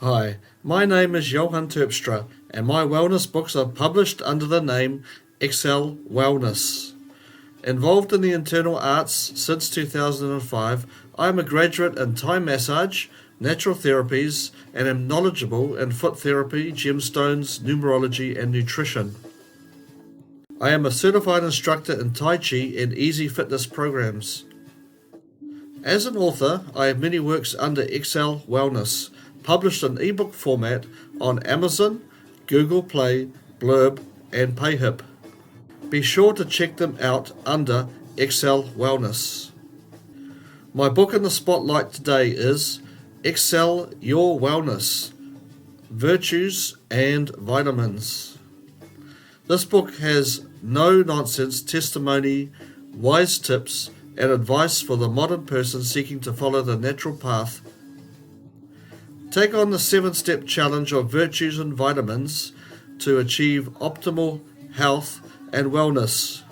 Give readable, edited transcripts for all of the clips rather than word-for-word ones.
Hi, my name is Johan Terpstra, and my wellness books are published under the name Xcel Wellness. Involved in the internal arts since 2005, I am a graduate in Thai massage, natural therapies, and am knowledgeable in foot therapy, gemstones, numerology, and nutrition. I am a certified instructor in Tai Chi and easy fitness programs. As an author, I have many works under Xcel Wellness, published in ebook format on Amazon, Google Play, Blurb, and Payhip. Be sure to check them out under Xcel Wellness. My book in the spotlight today is Xcel Your Wellness, Virtues and Vitamins. This book has no-nonsense testimony, wise tips, and advice for the modern person seeking to follow the natural path. Take on the 7-step challenge of virtues and vitamins to achieve optimal health and wellness.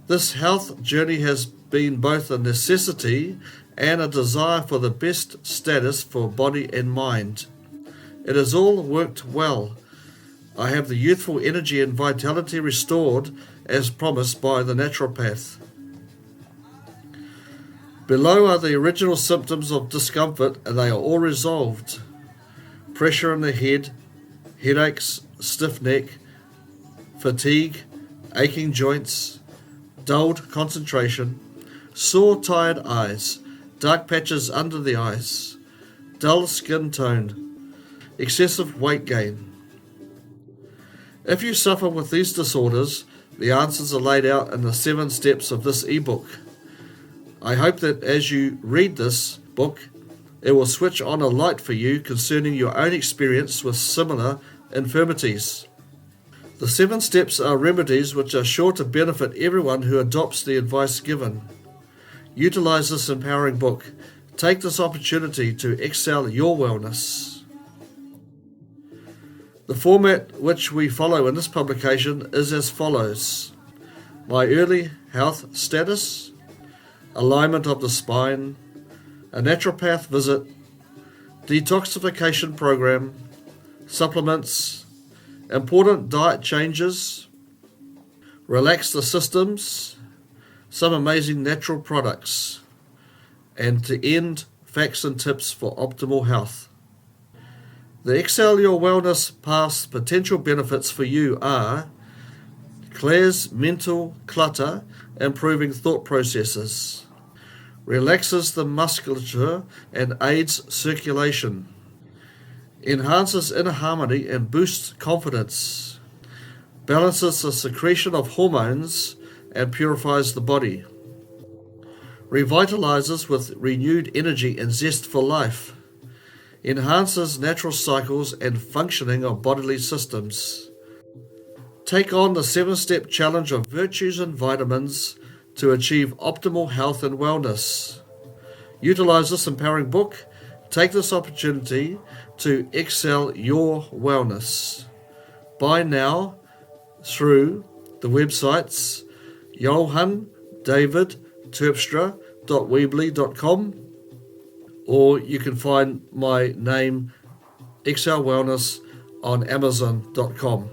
This health journey has been both a necessity and a desire for the best status for body and mind. It has all worked well. I have the youthful energy and vitality restored as promised by the Naturopath. Below are the original symptoms of discomfort, and they are all resolved. Pressure in the head, headaches, stiff neck, fatigue, aching joints, dulled concentration, sore tired eyes, dark patches under the eyes, dull skin tone, excessive weight gain. If you suffer with these disorders, the answers are laid out in the 7 steps of this ebook. I hope that as you read this book, it will switch on a light for you concerning your own experience with similar infirmities. The 7 steps are remedies which are sure to benefit everyone who adopts the advice given. Utilize this empowering book. Take this opportunity to excel your wellness. The format which we follow in this publication is as follows: my early health status, alignment of the spine, a naturopath visit, detoxification program, supplements, important diet changes, relax the systems, some amazing natural products, and to end, facts and tips for optimal health. The Xcel Your Wellness Path's potential benefits for you are: clears mental clutter, improving thought processes, relaxes the musculature and aids circulation, enhances inner harmony and boosts confidence, balances the secretion of hormones and purifies the body, revitalizes with renewed energy and zest for life, enhances natural cycles and functioning of bodily systems. Take on the 7-step challenge of virtues and vitamins to achieve optimal health and wellness. Utilize this empowering book. Take this opportunity to excel your wellness. Buy now through the websites johandavidterpstra.weebly.com, or you can find my name, Xcel Wellness, on Amazon.com.